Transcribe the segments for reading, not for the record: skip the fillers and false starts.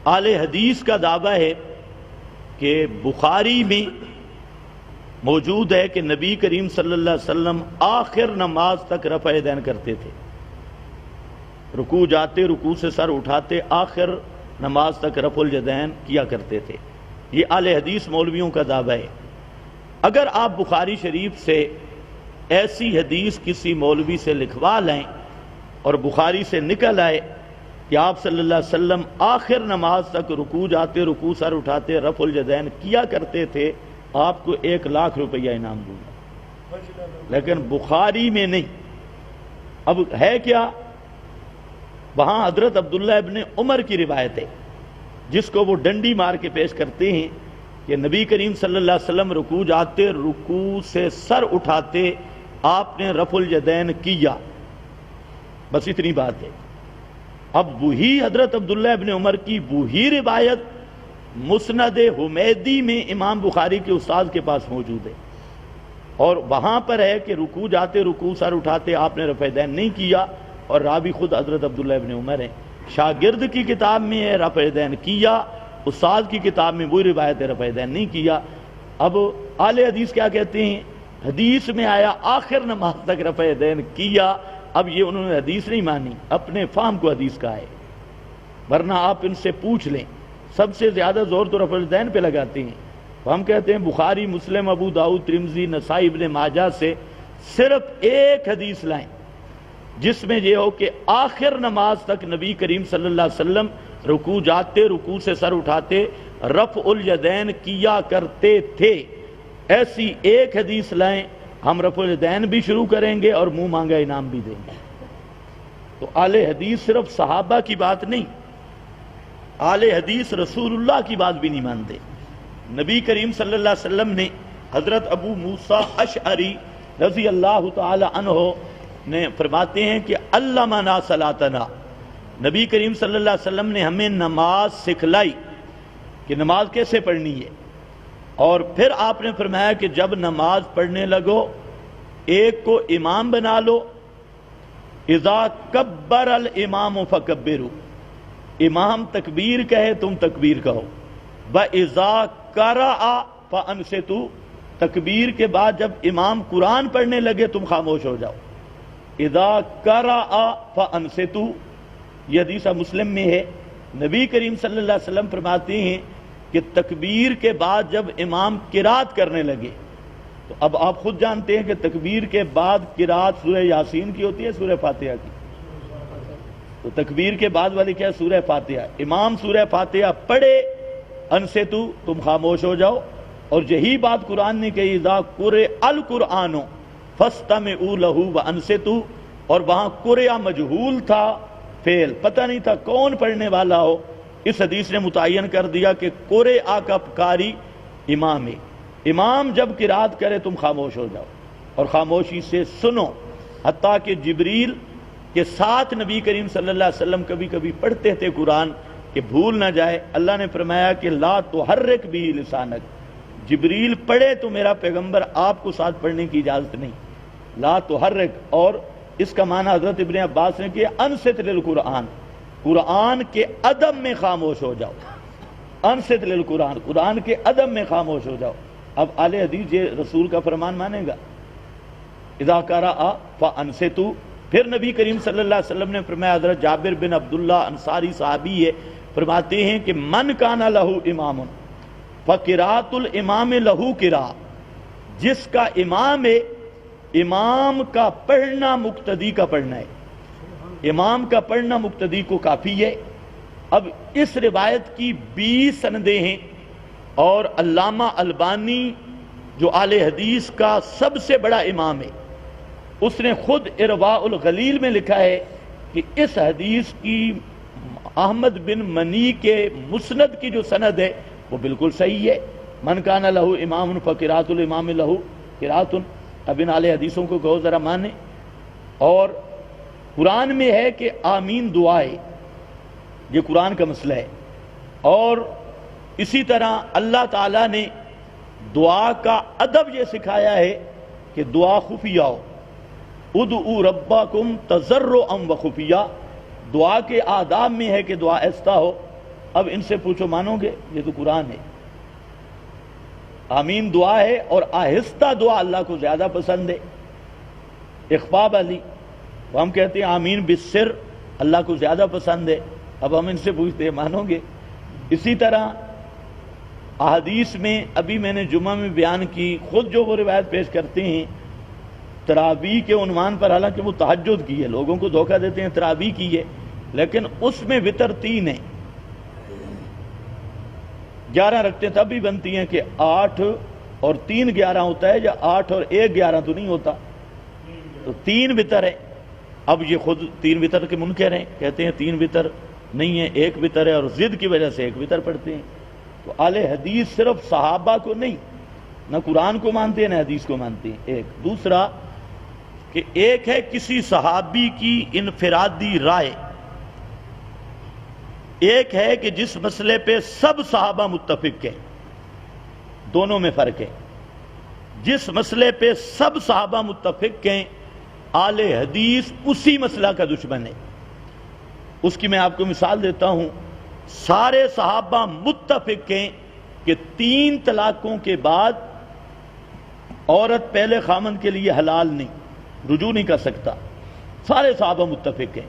اہل حدیث کا دعویٰ ہے کہ بخاری میں موجود ہے کہ نبی کریم صلی اللہ علیہ وسلم آخر نماز تک رفع دین کرتے تھے، رکوع جاتے، رکوع سے سر اٹھاتے، آخر نماز تک رفع الیدین کیا کرتے تھے۔ یہ اہل حدیث مولویوں کا دعویٰ ہے۔ اگر آپ بخاری شریف سے ایسی حدیث کسی مولوی سے لکھوا لیں اور بخاری سے نکل آئے کہ آپ صلی اللہ علیہ وسلم آخر نماز تک رکوع جاتے، رکوع سر اٹھاتے، رفع الیدین کیا کرتے تھے، آپ کو 1,00,000 روپیہ انعام دوں گا، لیکن بخاری میں نہیں۔ اب ہے کیا؟ وہاں حضرت عبداللہ ابن عمر کی روایت ہے جس کو وہ ڈنڈی مار کے پیش کرتے ہیں کہ نبی کریم صلی اللہ علیہ وسلم رکوع جاتے، رکوع سے سر اٹھاتے، آپ نے رفع الیدین کیا، بس اتنی بات ہے۔ اب وہی حضرت عبداللہ ابن عمر کی وہی روایت مسند حمیدی میں امام بخاری کے استاد کے پاس موجود ہے، اور وہاں پر ہے کہ رکوع جاتے، رکوع سر اٹھاتے آپ نے رفع دین نہیں کیا، اور راوی خود حضرت عبداللہ ابن عمر ہیں۔ شاگرد کی کتاب میں ہے رفع دین کیا، استاد کی کتاب میں وہی روایت ہے رفع دین نہیں کیا۔ اب اہل حدیث کیا کہتے ہیں؟ حدیث میں آیا آخر نماز تک رفع دین کیا، اب یہ انہوں نے حدیث نہیں مانی، اپنے فہم کو حدیث کا ہے، ورنہ آپ ان سے پوچھ لیں، سب سے زیادہ زور تو رفع الیدین پہ لگاتے ہیں۔ ہم کہتے ہیں بخاری، مسلم، ابو داؤد، ترمذی، نسائی، ابن ماجہ سے صرف ایک حدیث لائیں جس میں یہ ہو کہ آخر نماز تک نبی کریم صلی اللہ علیہ وسلم رکوع جاتے، رکوع سے سر اٹھاتے، رفع الیدین کیا کرتے تھے، ایسی ایک حدیث لائیں، ہم رفع الیدین بھی شروع کریں گے اور منہ مانگا انعام بھی دیں گے۔ تو اہل حدیث صرف صحابہ کی بات نہیں، اہل حدیث رسول اللہ کی بات بھی نہیں مانتے۔ نبی کریم صلی اللہ علیہ وسلم نے حضرت ابو موسیٰ اشعری رضی اللہ تعالی عنہ نے فرماتے ہیں کہ علمنا صلاتنا، نبی کریم صلی اللہ علیہ وسلم نے ہمیں نماز سکھلائی کہ نماز کیسے پڑھنی ہے، اور پھر آپ نے فرمایا کہ جب نماز پڑھنے لگو ایک کو امام بنا لو، اذا کبر الامام فکبروا، امام تکبیر کہے تم تکبیر کہو، وَإِذَا قَرَأَ فَأَنصِتُوا، تکبیر کے بعد جب امام قرآن پڑھنے لگے تم خاموش ہو جاؤ، اذا قرأ فانصتوا، یہ حدیث مسلم میں ہے۔ نبی کریم صلی اللہ علیہ وسلم فرماتے ہیں کہ تکبیر کے بعد جب امام قرات کرنے لگے، تو اب آپ خود جانتے ہیں کہ تکبیر کے بعد قرات سورہ یاسین کی ہوتی ہے، سورہ فاتحہ کی، تو تکبیر کے بعد والی کیا ہے؟ سورہ فاتحہ۔ امام سورہ فاتحہ پڑھے، انصتوا، تم خاموش ہو جاؤ، اور یہی بات قرآن نے کہی، اذا قرئ القرآن فاستمعوا له وانصتوا، اور وہاں قرئ مجہول تھا، فعل پتہ نہیں تھا کون پڑھنے والا ہو، اس حدیث نے متعین کر دیا کہ قرئ کا قاری امام ہے، امام جب قرات کرے تم خاموش ہو جاؤ اور خاموشی سے سنو۔ حتیٰ کہ جبریل کے ساتھ نبی کریم صلی اللہ علیہ وسلم کبھی کبھی پڑھتے تھے قرآن کہ بھول نہ جائے، اللہ نے فرمایا کہ لا تحرک بھی لسانک، جبریل پڑھے تو میرا پیغمبر آپ کو ساتھ پڑھنے کی اجازت نہیں، لا تحرک۔ اور اس کا معنی حضرت ابن عباس نے کیا، انصت للقرآن، قرآن کے ادب میں خاموش ہو جاؤ، انصت للقرآن، قرآن کے ادب میں خاموش ہو جاؤ۔ اب اہل حدیث یہ رسول کا فرمان مانے گا، اذا قرأ فانصتوا۔ پھر نبی کریم صلی اللہ علیہ وسلم نے فرمایا، حضرت جابر بن عبداللہ انصاری صحابی ہے، فرماتے ہیں کہ من کان لہ امام فقراۃ الامام لہ قراءۃ، جس کا امام ہے، امام کا پڑھنا مقتدی کا پڑھنا ہے، امام کا پڑھنا مقتدی کو کافی ہے۔ اب اس روایت کی 20 سندیں ہیں، اور علامہ البانی جو اہل حدیث کا سب سے بڑا امام ہے، اس نے خود ارواء الغلیل میں لکھا ہے کہ اس حدیث کی احمد بن منی کے مسند کی جو سند ہے وہ بالکل صحیح ہے، من کان لہ امام فقراۃ الامام لہ قراۃ۔ اب ان اہل حدیثوں کو کہو ذرا مانے۔ اور قرآن میں ہے کہ آمین دعا ہے، یہ قرآن کا مسئلہ ہے، اور اسی طرح اللہ تعالیٰ نے دعا کا ادب یہ سکھایا ہے کہ دعا خفیہ ہو، ادعوا ربکم تضرعا وخفیہ، دعا کے آداب میں ہے کہ دعا ایسا ہو اب ان سے پوچھو مانو گے؟ یہ تو قرآن ہے. آمین دعا ہے اور آہستہ دعا اللہ کو زیادہ پسند ہے. اخفاء والی ہم کہتے ہیں آمین بالسر اللہ کو زیادہ پسند ہے. اب ہم ان سے پوچھتے ہیں مانو گے؟ اسی طرح احادیث میں ابھی میں نے جمعہ میں بیان کی، خود جو وہ روایت پیش کرتے ہیں تراویح کے عنوان پر، حالانکہ وہ تہجد کی ہے، لوگوں کو دھوکہ دیتے ہیں تراویح کی ہے، لیکن اس میں وتر 3 ہے. 11 رکھتے تب بھی بنتی ہیں کہ 8 اور 3 11 ہوتا ہے، یا 8 اور 1 11 تو نہیں ہوتا، تو 3 وتر ہے. اب یہ خود 3 وتر کے منکر ہیں، کہتے ہیں 3 وتر نہیں ہے، 1 وتر ہے، اور ضد کی وجہ سے 1 وتر پڑھتے ہیں. تو اہل حدیث صرف صحابہ کو نہیں، نہ قرآن کو مانتے ہیں نہ حدیث کو مانتے ہیں. ایک دوسرا کہ ایک ہے کسی صحابی کی انفرادی رائے، ایک ہے کہ جس مسئلے پہ سب صحابہ متفق ہیں. دونوں میں فرق ہے. جس مسئلے پہ سب صحابہ متفق ہیں اہل حدیث اسی مسئلہ کا دشمن ہے. اس کی میں آپ کو مثال دیتا ہوں. سارے صحابہ متفق ہیں کہ 3 طلاقوں کے بعد عورت پہلے خامن کے لیے حلال نہیں، رجوع نہیں کر سکتا. سارے صحابہ متفق ہیں.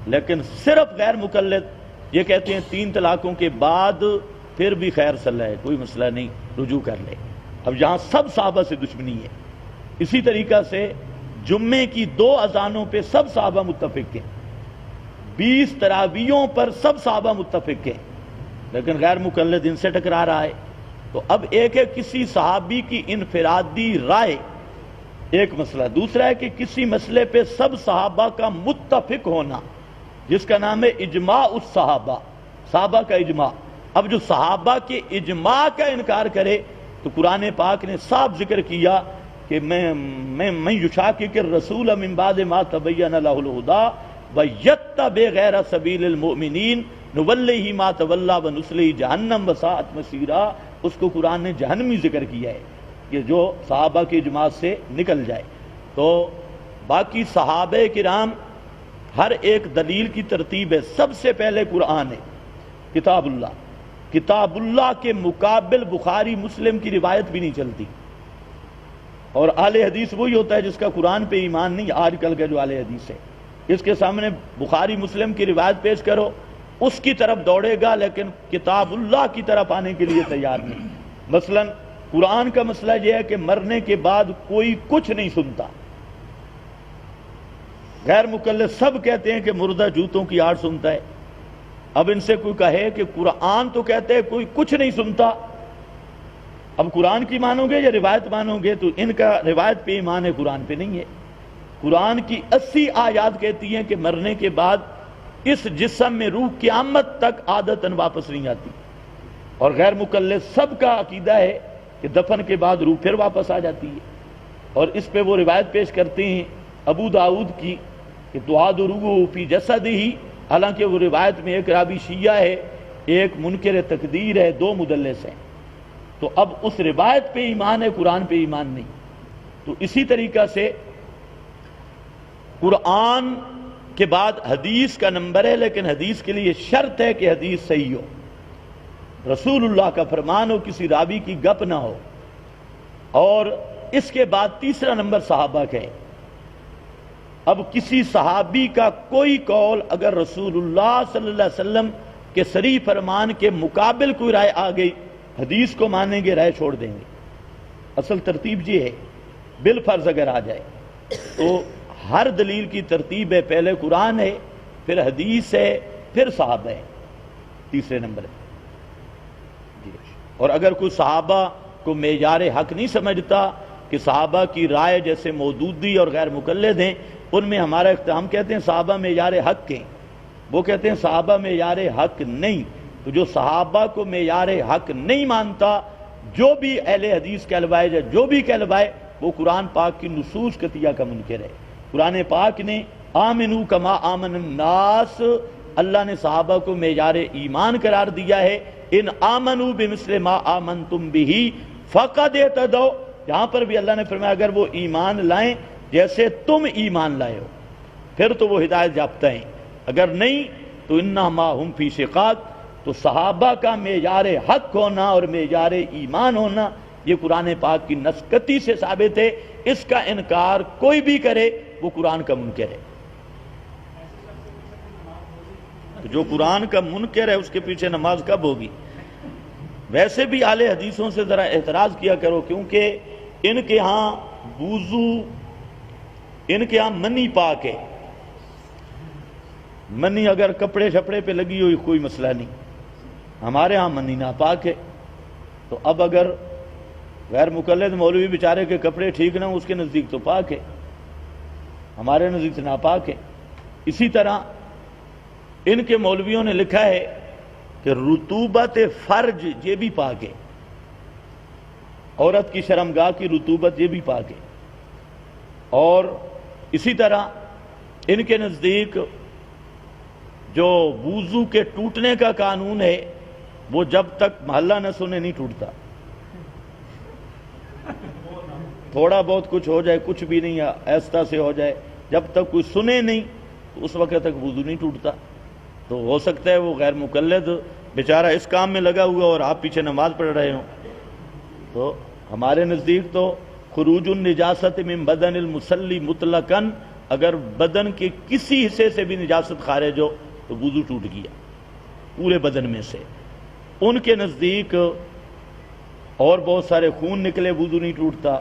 لیکن صرف غیر مقلد یہ کہتے ہیں 3 طلاقوں کے بعد پھر بھی خیر صلاح ہے، کوئی مسئلہ نہیں، رجوع کر لے. اب یہاں سب صحابہ سے دشمنی ہے. اسی طریقہ سے جمعے کی 2 اذانوں پہ سب صحابہ متفق ہیں، 20 تراویحوں پر سب صحابہ متفق ہیں، لیکن غیر مقلد ان سے ٹکرا رہا ہے. تو اب ایک ہے کسی صحابی کی انفرادی رائے، ایک مسئلہ. دوسرا ہے کہ کسی مسئلے پہ سب صحابہ کا متفق ہونا، جس کا نام ہے اجماع الصحابہ، صحابہ کا اجماع. اب جو صحابہ کے اجماع کا انکار کرے تو قرآن پاک نے صاف ذکر کیا کہ میں یشاقق الرسول من بعد ما تبین لہ الہدی ویتبع غیر سبیل المؤمنین نولہ ما تولی ونصلہ جہنم وساءت مصیرا. اس کو قرآن نے جہنمی ذکر کیا ہے کہ جو صحابہ کے اجماع سے نکل جائے. تو باقی صحابہ کرام ہر ایک دلیل کی ترتیب ہے. سب سے پہلے قرآن ہے، کتاب اللہ. کتاب اللہ کے مقابل بخاری مسلم کی روایت بھی نہیں چلتی. اور اہل حدیث وہی ہوتا ہے جس کا قرآن پہ ایمان نہیں. آج کل کا جو اہل حدیث ہے اس کے سامنے بخاری مسلم کی روایت پیش کرو اس کی طرف دوڑے گا، لیکن کتاب اللہ کی طرف آنے کے لیے تیار نہیں. مثلا قرآن کا مسئلہ یہ ہے کہ مرنے کے بعد کوئی کچھ نہیں سنتا. غیر مقلد سب کہتے ہیں کہ مردہ جوتوں کی آڑ سنتا ہے. اب ان سے کوئی کہے کہ قرآن تو کہتے ہیں کوئی کچھ نہیں سنتا، اب قرآن کی مانو گے یا روایت مانو گے؟ تو ان کا روایت پہ ایمان ہے، قرآن پہ نہیں ہے. قرآن کی 80 آیات کہتی ہیں کہ مرنے کے بعد اس جسم میں روح قیامت تک عادتاً واپس نہیں آتی. اور غیر مقلد سب کا عقیدہ ہے کہ دفن کے بعد روح پھر واپس آ جاتی ہے. اور اس پہ وہ روایت پیش کرتے ہیں ابو داؤد کی کہ تعاد روحہ فی جسدہ، حالانکہ وہ روایت میں ایک راوی شیعہ ہے، ایک منکر تقدیر ہے، 2 مدلس ہیں. تو اب اس روایت پہ ایمان ہے، قرآن پہ ایمان نہیں. تو اسی طریقہ سے قرآن کے بعد حدیث کا نمبر ہے، لیکن حدیث کے لیے شرط ہے کہ حدیث صحیح ہو، رسول اللہ کا فرمان ہو، کسی راوی کی گپ نہ ہو. اور اس کے بعد تیسرا نمبر صحابہ کا ہے. اب کسی صحابی کا کوئی قول اگر رسول اللہ صلی اللہ علیہ وسلم کے صریح فرمان کے مقابل کوئی رائے آ گئی، حدیث کو مانیں گے، رائے چھوڑ دیں گے. اصل ترتیب یہ ہے. بالفرض اگر آ جائے تو ہر دلیل کی ترتیب ہے، پہلے قرآن ہے، پھر حدیث ہے، پھر صحابہ ہے، تیسرے نمبر ہے. اور اگر کوئی صحابہ کو معیار حق نہیں سمجھتا کہ صحابہ کی رائے جیسے مودودی اور غیر مقلد ہیں ان میں ہمارا ہم کہتے ہیں صحابہ معیار حق ہیں، وہ کہتے ہیں صحابہ معیار حق نہیں. تو جو صحابہ کو معیار حق نہیں مانتا، جو بھی اہل حدیث کہلوائے یا جو بھی کہلوائے، وہ قرآن پاک کی نصوص قطعیہ کا منکر ہے. قرآن پاک نے آمنو کما آمن الناس، اللہ نے صحابہ کو معیار ایمان قرار دیا ہے. ان آمنو بمثل ما آمنتم بہ فقد اہتدوا، یہاں پر بھی اللہ نے فرمایا اگر وہ ایمان لائیں جیسے تم ایمان لائے ہو پھر تو وہ ہدایت یافتہ ہیں، اگر نہیں تو انہما ہم فی شقاق، تو صحابہ کا معیار حق ہونا اور معیار ایمان ہونا یہ قرآن پاک کی نسکتی سے ثابت ہے. اس کا انکار کوئی بھی کرے وہ قرآن کا منکر ہے. تو جو قرآن کا منکر ہے اس کے پیچھے نماز کب ہوگی؟ ویسے بھی اہل حدیثوں سے ذرا اعتراض کیا کرو، کیونکہ ان کے ہاں وضو، ان کے ہاں منی پاک ہے. منی اگر کپڑے شپڑے پہ لگی ہوئی کوئی مسئلہ نہیں، ہمارے ہاں منی ناپاک ہے. تو اب اگر غیر مقلد مولوی بیچارے کے کپڑے ٹھیک نہ ہوں، اس کے نزدیک تو پاک ہے، ہمارے نزدیک سے ناپاک ہے. اسی طرح ان کے مولویوں نے لکھا ہے کہ رطوبت فرج یہ بھی پاک ہے، عورت کی شرمگاہ کی رطوبت یہ بھی پاک ہے. اور اسی طرح ان کے نزدیک جو وضو کے ٹوٹنے کا قانون ہے وہ جب تک محلہ نہ سنے نہیں ٹوٹتا. تھوڑا بہت کچھ ہو جائے، کچھ بھی نہیں، ایسا سے ہو جائے، جب تک کوئی سنے نہیں تو اس وقت تک وضو نہیں ٹوٹتا. تو ہو سکتا ہے وہ غیر مقلد بیچارہ اس کام میں لگا ہوا اور آپ پیچھے نماز پڑھ رہے ہوں. تو ہمارے نزدیک تو خروج النجاست من بدن المصلی مطلقاً، اگر بدن کے کسی حصے سے بھی نجاست خارج ہو تو وضو ٹوٹ گیا پورے بدن میں سے. ان کے نزدیک اور بہت سارے خون نکلے وضو نہیں ٹوٹتا،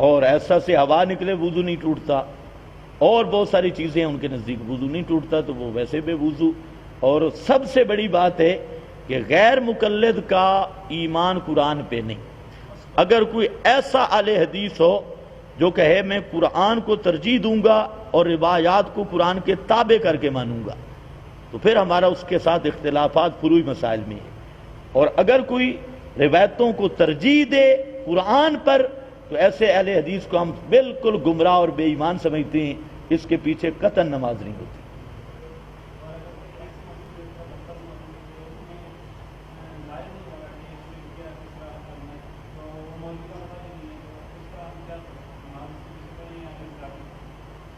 اور ایسا سے ہوا نکلے وضو نہیں ٹوٹتا، اور بہت ساری چیزیں ان کے نزدیک وضو نہیں ٹوٹتا، تو وہ ویسے بے وضو. اور سب سے بڑی بات ہے کہ غیر مقلد کا ایمان قرآن پہ نہیں. اگر کوئی ایسا اہل حدیث ہو جو کہے میں قرآن کو ترجیح دوں گا اور روایات کو قرآن کے تابع کر کے مانوں گا، تو پھر ہمارا اس کے ساتھ اختلافات فروعی مسائل میں ہے. اور اگر کوئی روایتوں کو ترجیح دے قرآن پر تو ایسے اہل حدیث کو ہم بالکل گمراہ اور بے ایمان سمجھتے ہیں. اس کے پیچھے قطعاً نماز نہیں ہوتی.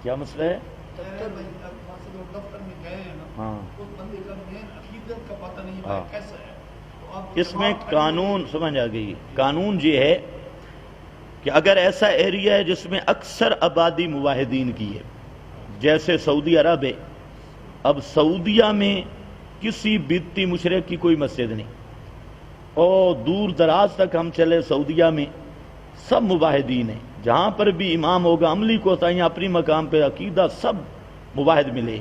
کیا مسئلہ ہے؟ ہاں اس میں قانون سمجھ آ گئی. قانون یہ ہے کہ اگر ایسا ایریا ہے جس میں اکثر آبادی موحدین کی ہے، جیسے سعودی عرب ہے، اب سعودیہ میں کسی بدعتی مشرک کی کوئی مسجد نہیں، اور دور دراز تک ہم چلے سعودیہ میں سب موحدین ہیں. جہاں پر بھی امام ہوگا عملی کوتاہیاں اپنی مقام پہ، عقیدہ سب موحد ملے.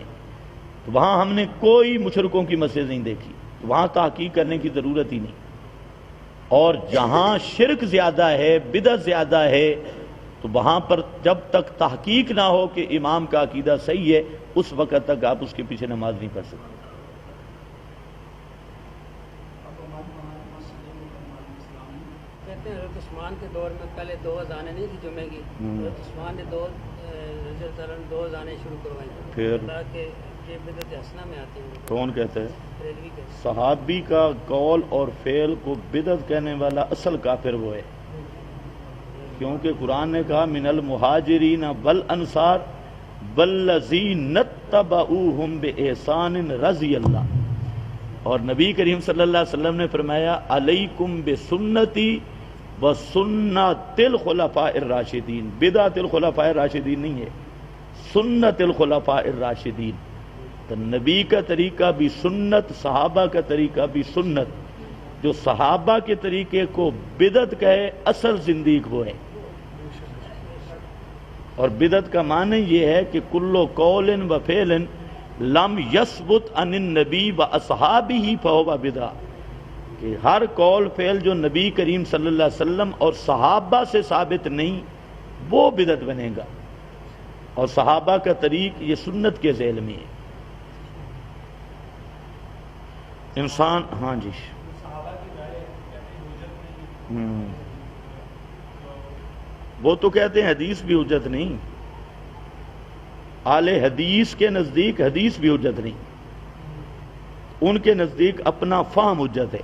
تو وہاں ہم نے کوئی مشرکوں کی مسجد نہیں دیکھی، وہاں تحقیق کرنے کی ضرورت ہی نہیں. اور جہاں شرک زیادہ ہے، بدعت زیادہ ہے، تو وہاں پر جب تک تحقیق نہ ہو کہ امام کا عقیدہ صحیح ہے اس وقت تک آپ اس کے پیچھے نماز نہیں پڑھ سکتے. کہتے ہیں حضرت عثمان کے دور میں پہلے 2 اذانیں نہیں تھی جمعے کی، حضرت عثمان نے 2 اذانیں شروع کروائیں پھر تاکہ یہ بدعت حسنہ میں آتی ہیں. کون کہتا ہے؟ بریلوی کے. صحابی کا قول اور فعل کو بدعت کہنے والا اصل کافر وہ ہے، کیونکہ قرآن نے کہا من المہاجرین والانصار والذین اتبعوہم باحسان رضی اللہ. اور نبی کریم صلی اللہ علیہ وسلم نے فرمایا علیکم بسنتی وسنت الخلفاء الراشدین. بدعت الخلفاء الراشدین نہیں ہے، سنت الخلفاء الراشدین. تو نبی کا طریقہ بھی سنت، صحابہ کا طریقہ بھی سنت. جو صحابہ کے طریقے کو بدعت کہے اصل زندیق وہ ہے. اور بدعت کا معنی یہ ہے کہ کل قول و فعل لم یثبت عن النبی و اصحابہ فہو بدعہ، کہ ہر قول فعل جو نبی کریم صلی اللہ علیہ وسلم اور صحابہ سے ثابت نہیں وہ بدعت بنے گا. اور صحابہ کا طریق یہ سنت کے ذیل میں ہے. انسان ہاں جی وہ تو کہتے ہیں حدیث بھی حجت نہیں، اہل حدیث کے نزدیک حدیث بھی حجت نہیں، ان کے نزدیک اپنا فہم حجت ہے.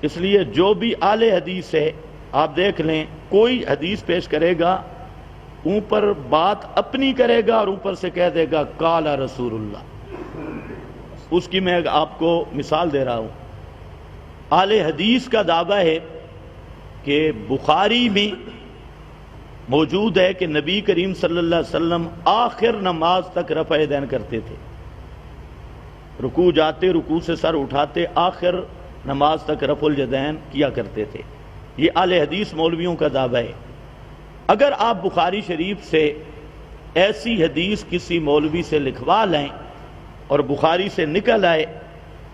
اس لیے جو بھی اہل حدیث ہے آپ دیکھ لیں، کوئی حدیث پیش کرے گا اوپر بات اپنی کرے گا اور اوپر سے کہہ دے گا قال رسول اللہ. اس کی میں آپ کو مثال دے رہا ہوں. اہل حدیث کا دعویٰ ہے کہ بخاری میں موجود ہے کہ نبی کریم صلی اللہ علیہ وسلم آخر نماز تک رفع یدین کرتے تھے. رکوع جاتے، رکوع سے سر اٹھاتے، آخر نماز تک رفع الیدین کیا کرتے تھے. یہ اہل حدیث مولویوں کا دعویٰ ہے. اگر آپ بخاری شریف سے ایسی حدیث کسی مولوی سے لکھوا لیں اور بخاری سے نکل آئے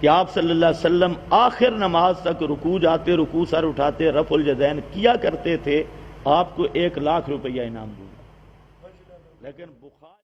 کہ آپ صلی اللہ علیہ وسلم آخر نماز تک رکوع جاتے، رکوع سر اٹھاتے، رفع الیدین کیا کرتے تھے، آپ کو 1,00,000 روپیہ انعام دوں گا. لیکن بخاری